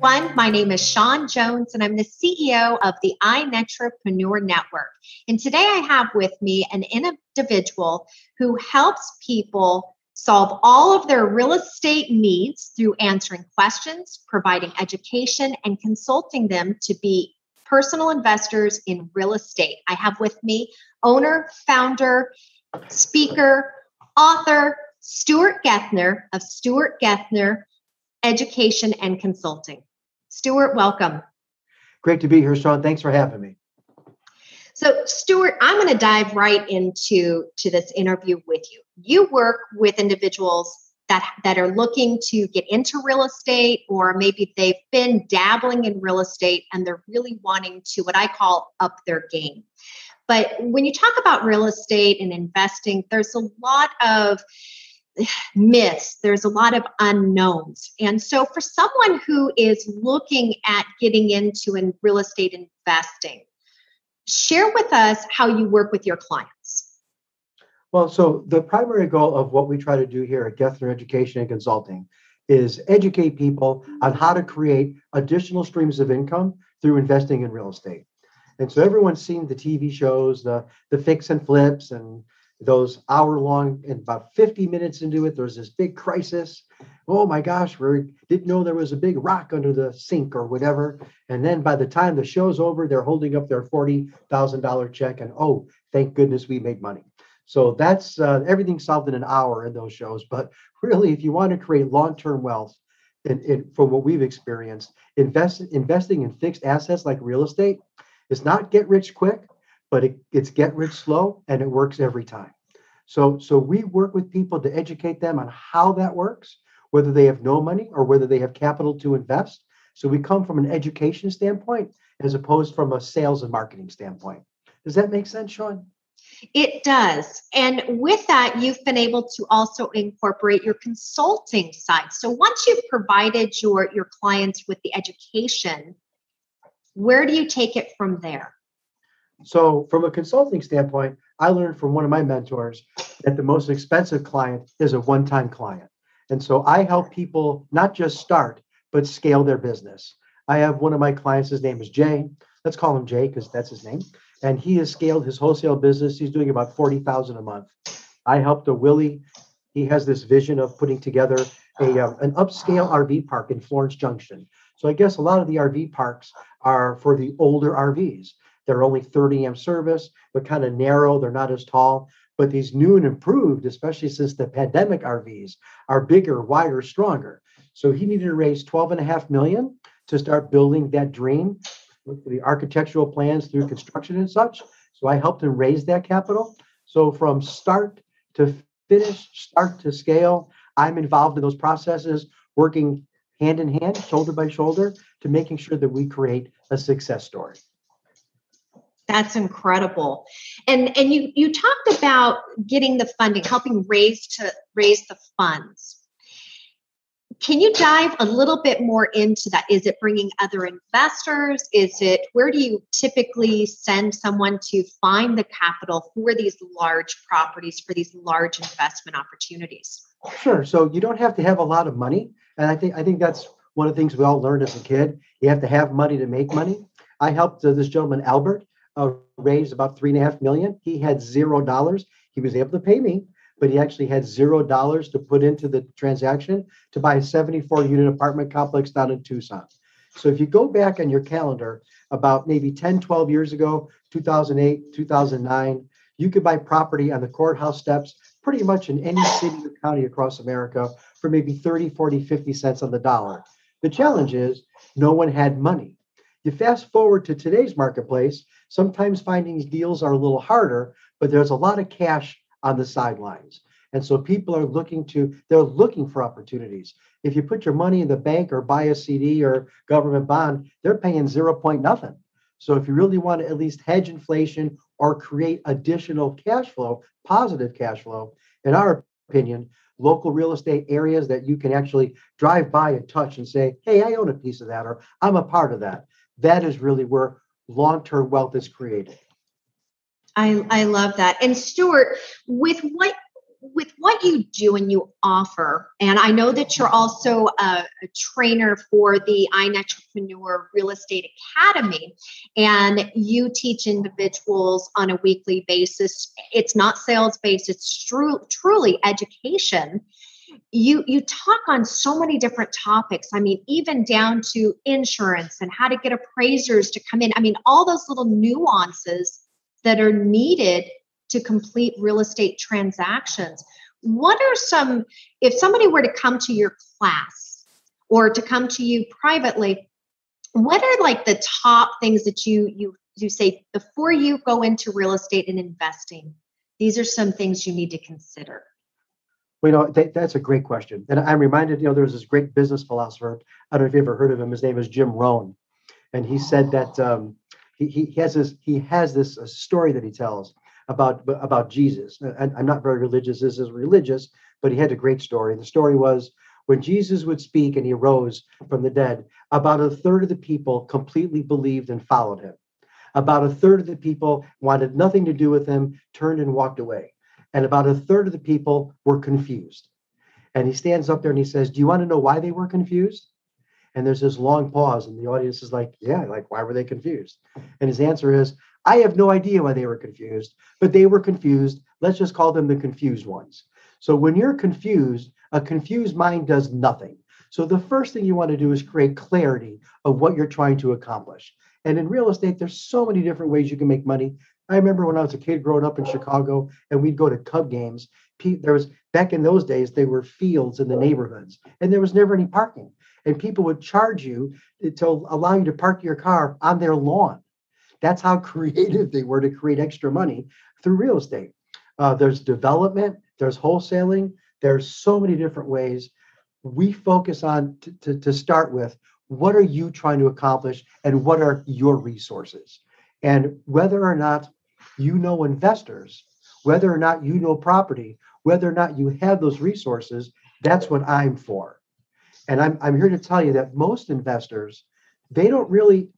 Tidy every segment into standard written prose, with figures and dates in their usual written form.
everyone. My name is Shawn Jones, and I'm the CEO of the iNetrepreneur Network. And today I have with me an individual who helps people solve all of their real estate needs through answering questions, providing education, and consulting them to be personal investors in real estate. I have with me owner, founder, speaker, author, Stuart Gethner of Stuart Gethner Education and Consulting. Stuart, welcome. Great to be here, Shawn. Thanks for having me. So, Stuart, I'm going to dive right into this interview with you. You work with individuals that are looking to get into real estate, or maybe they've been dabbling in real estate and they're really wanting to, what I call, up their game. But when you talk about real estate and investing, there's a lot of myths, there's a lot of unknowns. And so for someone who is looking at getting into real estate investing, share with us how you work with your clients. Well, so the primary goal of what we try to do here at Gethner Education and Consulting is educate people on how to create additional streams of income through investing in real estate. And so everyone's seen the TV shows, the fix and flips, and those hour-long, and about 50 minutes into it, there's this big crisis. Oh my gosh, we didn't know there was a big rock under the sink or whatever. And then by the time the show's over, they're holding up their $40,000 check and, oh, thank goodness we made money. So that's everything solved in an hour in those shows. But really, if you want to create long-term wealth, from what we've experienced, investing in fixed assets like real estate is not get rich quick, but it's get rich slow, and it works every time. So we work with people to educate them on how that works, whether they have no money or whether they have capital to invest. So we come from an education standpoint as opposed from a sales and marketing standpoint. Does that make sense, Shawn? It does. And with that, you've been able to also incorporate your consulting side. So once you've provided your clients with the education, where do you take it from there? So from a consulting standpoint, I learned from one of my mentors that the most expensive client is a one-time client. And so I help people not just start, but scale their business. I have one of my clients, his name is Jay. Let's call him Jay because that's his name. And he has scaled his wholesale business. He's doing about $40,000 a month. I helped a Willie. He has this vision of putting together an upscale RV park in Florence Junction. So I guess a lot of the RV parks are for the older RVs. They're only 30 amp service, but kind of narrow. They're not as tall. But these new and improved, especially since the pandemic RVs, are bigger, wider, stronger. So he needed to raise $12.5 million to start building that dream with the architectural plans through construction and such. So I helped him raise that capital. So from start to finish, start to scale, I'm involved in those processes, working hand in hand, shoulder by shoulder, to making sure that we create a success story. That's incredible. And you talked about getting the funding, helping raise the funds. Can you dive a little bit more into that? Is it bringing other investors? Where do you typically send someone to find the capital for these large properties, for these large investment opportunities? Sure. So you don't have to have a lot of money. And I think that's one of the things we all learned as a kid. You have to have money to make money. I helped this gentleman, Albert, raised about $3.5 million. He had $0. He was able to pay me, but he actually had $0 to put into the transaction to buy a 74-unit apartment complex down in Tucson. So if you go back on your calendar about maybe 10, 12 years ago, 2008, 2009, you could buy property on the courthouse steps pretty much in any city or county across America for maybe 30, 40, 50 cents on the dollar. The challenge is no one had money. You fast forward to today's marketplace, sometimes finding these deals are a little harder, but there's a lot of cash on the sidelines. And so people are looking for opportunities. If you put your money in the bank or buy a CD or government bond, they're paying 0 nothing. So if you really want to at least hedge inflation or create additional cash flow, positive cash flow, in our opinion, local real estate areas that you can actually drive by and touch and say, hey, I own a piece of that, or I'm a part of that. That is really where long-term wealth is created. I love that. And Stuart, with what with what you do and you offer, and I know that you're also a trainer for the iNetrepreneur Real Estate Academy, and you teach individuals on a weekly basis. It's not sales based; it's truly education. You talk on so many different topics. I mean, even down to insurance and how to get appraisers to come in. I mean, all those little nuances that are needed to complete real estate transactions. What are some, if somebody were to come to your class or to come to you privately, what are like the top things that you say before you go into real estate and investing? These are some things you need to consider. Well, that's a great question. And I'm reminded, there was this great business philosopher. I don't know if you ever heard of him. His name is Jim Rohn. And he said that he has this story that he tells about Jesus. And I'm not very religious. This is religious, but he had a great story. The story was when Jesus would speak and he rose from the dead, about a third of the people completely believed and followed him. About a third of the people wanted nothing to do with him, turned and walked away. And about a third of the people were confused. And he stands up there and he says, do you want to know why they were confused? And there's this long pause, and the audience is like, yeah, like, why were they confused? And his answer is, I have no idea why they were confused, but they were confused. Let's just call them the confused ones. So when you're confused, a confused mind does nothing. So the first thing you want to do is create clarity of what you're trying to accomplish. And in real estate, there's so many different ways you can make money. I remember when I was a kid growing up in Chicago and we'd go to Cub games. There was, back in those days, there were fields in the neighborhoods and there was never any parking. And people would charge you to allow you to park your car on their lawn. That's how creative they were to create extra money through real estate. There's development, there's wholesaling, there's so many different ways. We focus on to start with, what are you trying to accomplish and what are your resources? And whether or not you know investors, whether or not you know property, whether or not you have those resources, that's what I'm for. And I'm here to tell you that most investors, they don't really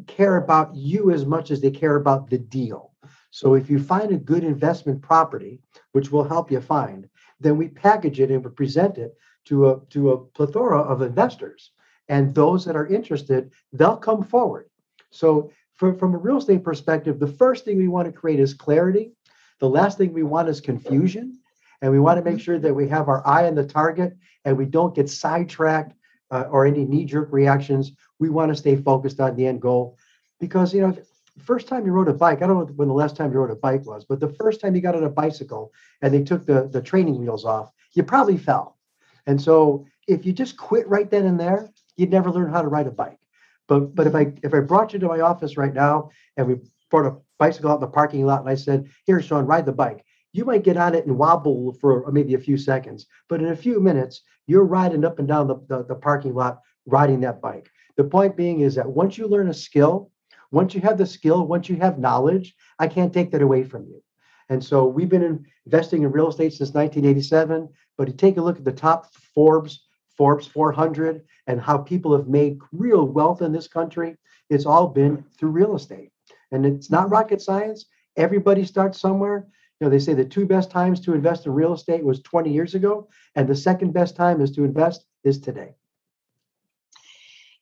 care about you as much as they care about the deal. So if you find a good investment property, which will help you find, then we package it and we present it to a plethora of investors. And those that are interested, they'll come forward. So from a real estate perspective, the first thing we want to create is clarity. The last thing we want is confusion. And we want to make sure that we have our eye on the target and we don't get sidetracked or any knee-jerk reactions. We want to stay focused on the end goal. Because, the first time you rode a bike, I don't know when the last time you rode a bike was, but the first time you got on a bicycle and they took the training wheels off, you probably fell. And so if you just quit right then and there, you'd never learn how to ride a bike. But if I brought you to my office right now and we brought a bicycle out in the parking lot and I said, here, Sean, ride the bike, you might get on it and wobble for maybe a few seconds. But in a few minutes, you're riding up and down the parking lot, riding that bike. The point being is that once you learn a skill, once you have the skill, once you have knowledge, I can't take that away from you. And so we've been investing in real estate since 1987. But you take a look at the top Forbes 400 and how people have made real wealth in this country. It's all been through real estate. And it's not rocket science. Everybody starts somewhere. They say the two best times to invest in real estate was 20 years ago. And the second best time is to invest is today.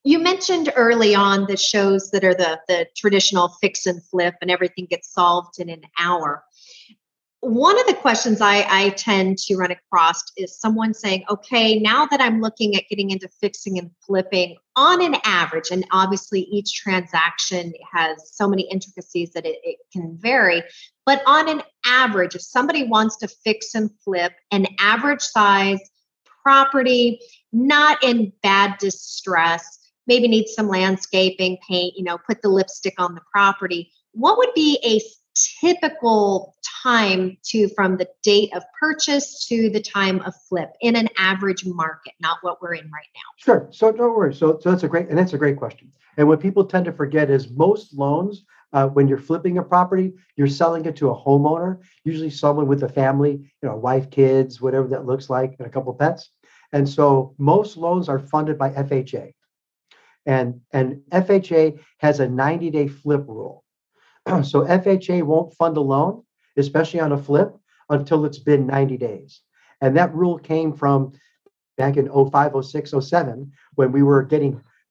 You mentioned early on the shows that are the traditional fix and flip and everything gets solved in an hour. One of the questions I tend to run across is someone saying, okay, now that I'm looking at getting into fixing and flipping on an average, and obviously each transaction has so many intricacies that it can vary, but on an average, if somebody wants to fix and flip an average size property, not in bad distress, maybe needs some landscaping, paint, put the lipstick on the property, what would be a typical time from the date of purchase to the time of flip in an average market, not what we're in right now? Sure. So don't worry. So that's a great question. And what people tend to forget is most loans, when you're flipping a property, you're selling it to a homeowner, usually someone with a family, wife, kids, whatever that looks like, and a couple of pets. And so most loans are funded by FHA. And FHA has a 90-day flip rule. So FHA won't fund a loan, especially on a flip, until it's been 90 days. And that rule came from back in '05, '06, '07, when we were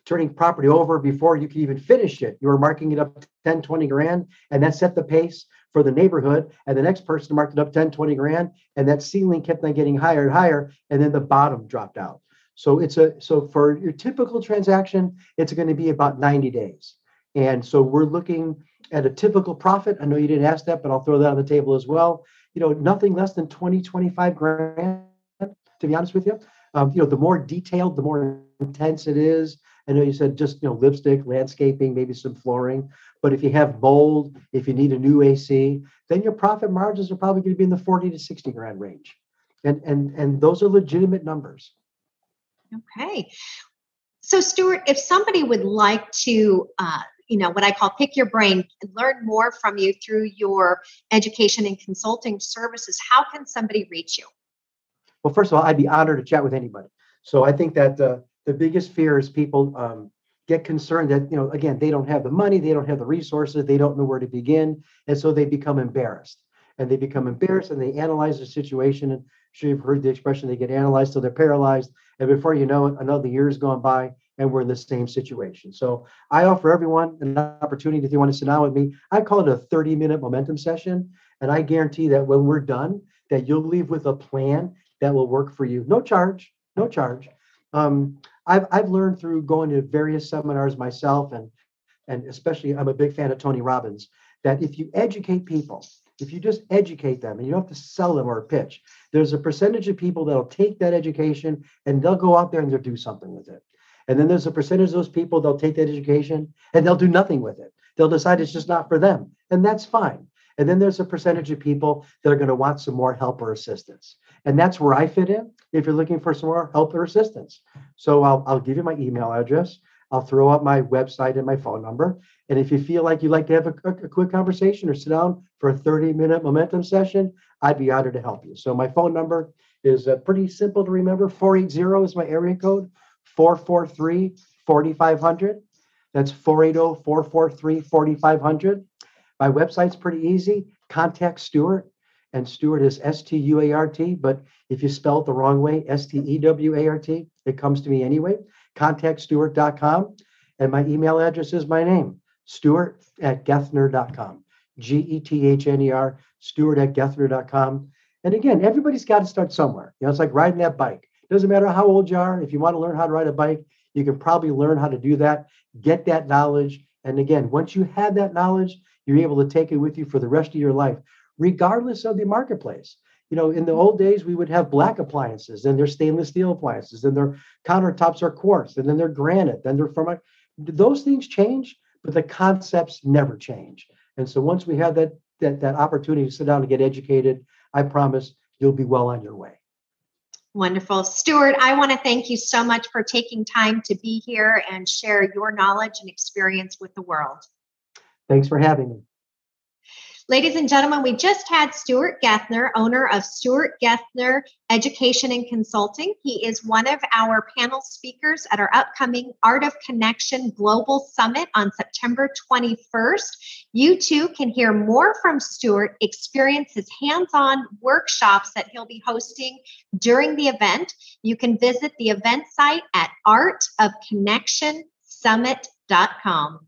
turning property over before you could even finish it. You were marking it up 10, 20 grand, and that set the pace for the neighborhood. And the next person marked it up 10, 20 grand, and that ceiling kept on getting higher and higher, and then the bottom dropped out. So so for your typical transaction, it's going to be about 90 days. And so we're looking at a typical profit. I know you didn't ask that, but I'll throw that on the table as well. Nothing less than 20, 25 grand, to be honest with you. The more detailed, the more intense it is. I know you said just, lipstick, landscaping, maybe some flooring. But if you have mold, if you need a new AC, then your profit margins are probably going to be in the 40 to 60 grand range. And those are legitimate numbers. Okay. So Stuart, if somebody would like to, what I call pick your brain, learn more from you through your education and consulting services, how can somebody reach you? Well, first of all, I'd be honored to chat with anybody. So I think that the biggest fear is people get concerned that, again, they don't have the money, they don't have the resources, they don't know where to begin. And so they become embarrassed. And they become embarrassed and they analyze the situation. And I'm sure you've heard the expression, they get analyzed till they're paralyzed. And before you know it, another year's gone by and we're in the same situation. So I offer everyone an opportunity if you want to sit down with me. I call it a 30-minute momentum session. And I guarantee that when we're done, that you'll leave with a plan that will work for you. No charge, no charge. I've learned through going to various seminars myself, and especially I'm a big fan of Tony Robbins, that if you educate people, if you just educate them and you don't have to sell them or pitch, there's a percentage of people that'll take that education and they'll go out there and they'll do something with it. And then there's a percentage of those people, they'll take that education and they'll do nothing with it. They'll decide it's just not for them. And that's fine. And then there's a percentage of people that are going to want some more help or assistance. And that's where I fit in if you're looking for some more help or assistance. So I'll give you my email address. I'll throw up my website and my phone number. And if you feel like you'd like to have a quick conversation or sit down for a 30-minute momentum session, I'd be honored to help you. So my phone number is pretty simple to remember. 480 is my area code, 443-4500. That's 480-443-4500. My website's pretty easy. Contact Stuart, and Stuart is Stuart, but if you spell it the wrong way, Stewart, it comes to me anyway. ContactStuart.com, and my email address is my name, Stuart@Gethner.com, Getner, Stuart@Gethner.com. And again, everybody's got to start somewhere. It's like riding that bike. It doesn't matter how old you are. If you want to learn how to ride a bike, you can probably learn how to do that, get that knowledge. And again, once you have that knowledge, you're able to take it with you for the rest of your life, regardless of the marketplace. In the old days, we would have black appliances, and they're stainless steel appliances, and their countertops are quartz, and then they're granite, then they're from those things change, but the concepts never change. And so once we have that opportunity to sit down and get educated, I promise you'll be well on your way. Wonderful. Stuart, I want to thank you so much for taking time to be here and share your knowledge and experience with the world. Thanks for having me. Ladies and gentlemen, we just had Stuart Gethner, owner of Stuart Gethner Education and Consulting. He is one of our panel speakers at our upcoming Art of Connection Global Summit on September 21st. You too can hear more from Stuart, experience his hands-on workshops that he'll be hosting during the event. You can visit the event site at artofconnectionsummit.com.